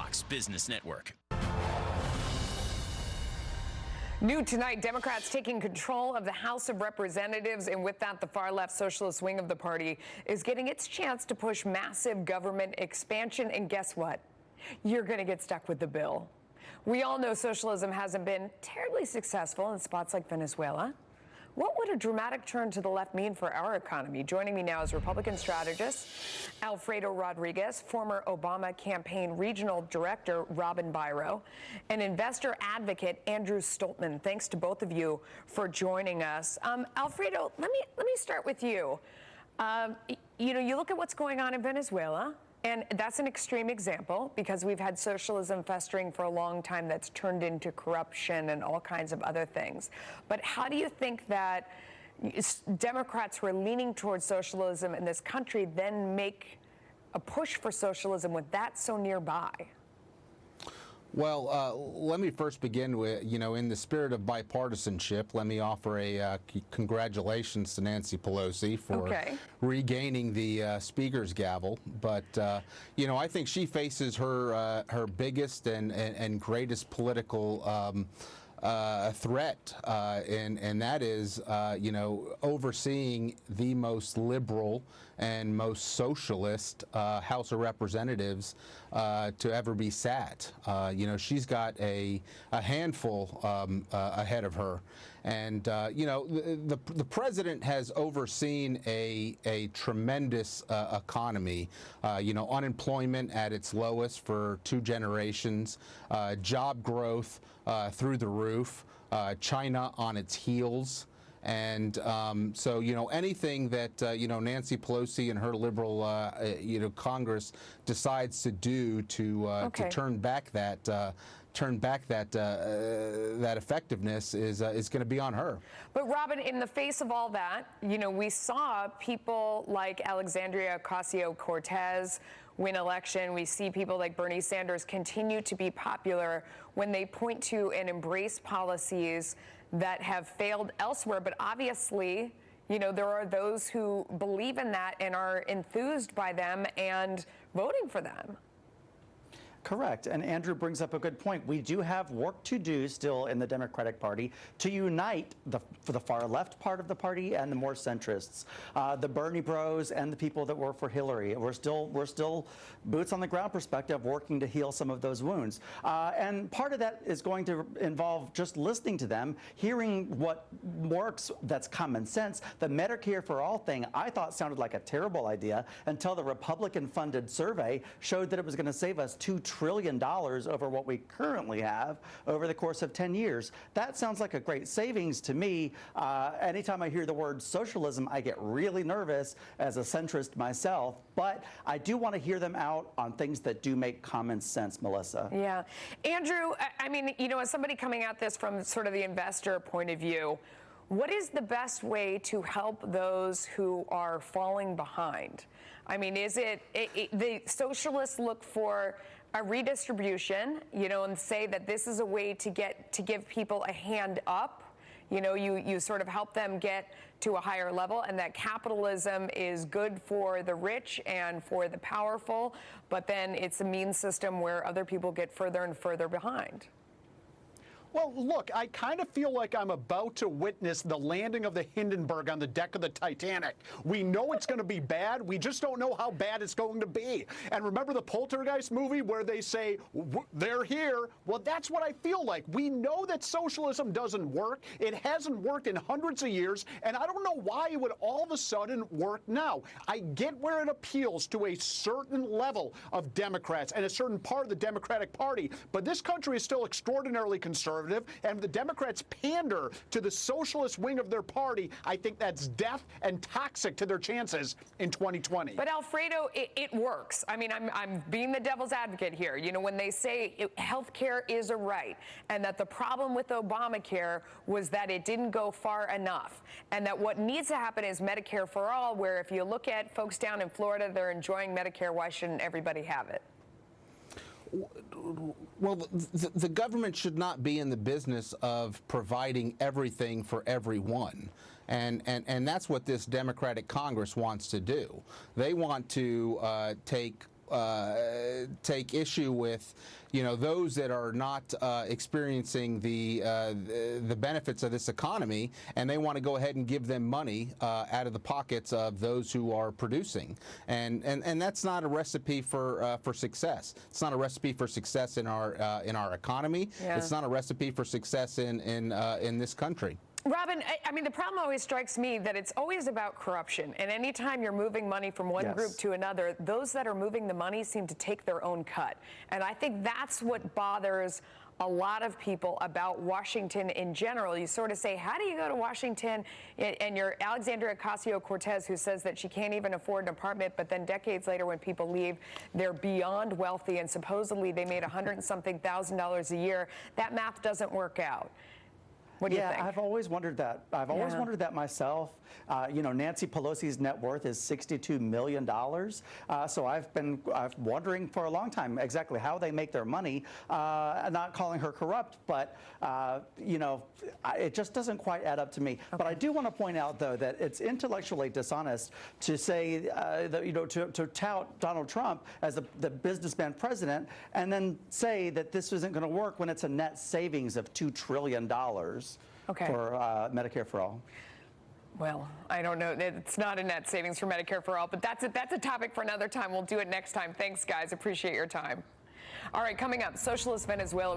Fox Business Network. New tonight, Democrats taking control of the House of Representatives, and with that, the far-left socialist wing of the party is getting its chance to push massive government expansion. And guess what? You're going to get stuck with the bill. We all know socialism hasn't been terribly successful in spots like Venezuela. What would a dramatic turn to the left mean for our economy? Joining me now is Republican strategist Alfredo Rodriguez, former Obama campaign regional director Robin Biro, and investor advocate Andrew Stoltman. Thanks to both of you for joining us. Alfredo, let me start with you. You look at what's going on in Venezuela. And that's an extreme example because we've had socialism festering for a long time that's turned into corruption and all kinds of other things. But how do you think that Democrats who are leaning towards socialism in this country then make a push for socialism with that so nearby? Well, let me first begin with, in the spirit of bipartisanship, let me offer a congratulations to Nancy Pelosi for regaining the speaker's gavel. But, I think she faces her biggest and greatest political threat, and that is, overseeing the most liberal and most socialist House of Representatives to ever be sat. She's got a handful ahead of her. And, the president has overseen a tremendous economy, unemployment at its lowest for 2 generations, job growth through the roof, China on its heels. And so, anything that, Nancy Pelosi and her liberal, Congress decides to do to turn back that that effectiveness is going to be on her. But Robin, in the face of all that, we saw people like Alexandria Ocasio-Cortez win election. We see people like Bernie Sanders continue to be popular when they point to and embrace policies that have failed elsewhere. But obviously, there are those who believe in that and are enthused by them and voting for them. Correct. And Andrew brings up a good point. We do have work to do still in the Democratic Party to unite for the far left part of the party and the more centrists, the Bernie bros and the people that work for Hillary. We're still boots on the ground perspective working to heal some of those wounds. And part of that is going to involve just listening to them, hearing what works that's common sense. The Medicare for All thing I thought sounded like a terrible idea until the Republican-funded survey showed that it was going to save us $2 trillion over what we currently have over the course of 10 years. That sounds like a great savings to me. Anytime I hear the word socialism, I get really nervous as a centrist myself, but I do want to hear them out on things that do make common sense, Melissa. Yeah. Andrew, I mean, as somebody coming at this from sort of the investor point of view, what is the best way to help those who are falling behind? I mean, is it the socialists look for a redistribution, and say that this is a way to give people a hand up, you sort of help them get to a higher level, and that capitalism is good for the rich and for the powerful, but then it's a mean system where other people get further and further behind. Well, look, I kind of feel like I'm about to witness the landing of the Hindenburg on the deck of the Titanic. We know it's going to be bad. We just don't know how bad it's going to be. And remember the Poltergeist movie where they say, they're here? Well, that's what I feel like. We know that socialism doesn't work. It hasn't worked in hundreds of years, and I don't know why it would all of a sudden work now. I get where it appeals to a certain level of Democrats and a certain part of the Democratic Party, but this country is still extraordinarily conservative. And the Democrats pander to the socialist wing of their party. I think that's death and toxic to their chances in 2020. But Alfredo, it works. I mean, I'm being the devil's advocate here. When they say health care is a right, and that the problem with Obamacare was that it didn't go far enough, and that what needs to happen is Medicare for all, where if you look at folks down in Florida, they're enjoying Medicare. Why shouldn't everybody have it? Well, the government should not be in the business of providing everything for everyone. And that's what this Democratic Congress wants to do. They want to take take issue with, those that are not experiencing the benefits of this economy, and they want to go ahead and give them money out of the pockets of those who are producing, and that's not a recipe for success. It's not a recipe for success in our economy. Yeah. It's not a recipe for success in this country. Robin, I mean, the problem always strikes me that it's always about corruption. And anytime you're moving money from one group to another, those that are moving the money seem to take their own cut. And I think that's what bothers a lot of people about Washington in general. You sort of say, how do you go to Washington and you're Alexandria Ocasio-Cortez, who says that she can't even afford an apartment, but then decades later when people leave, they're beyond wealthy and supposedly they made $100 and something thousand a year. That math doesn't work out. What do you think? Yeah, I've always wondered that. I've always wondered that myself. Nancy Pelosi's net worth is $62 million. So I've been wondering for a long time exactly how they make their money. Not calling her corrupt, but it just doesn't quite add up to me. Okay. But I do want to point out, though, that it's intellectually dishonest to say that to tout Donald Trump as the businessman president, and then say that this isn't going to work when it's a net savings of $2 trillion. For Medicare for All. Well, I don't know. It's not a net savings for Medicare for All, but that's a topic for another time. We'll do it next time. Thanks, guys. Appreciate your time. All right, coming up, socialist Venezuela.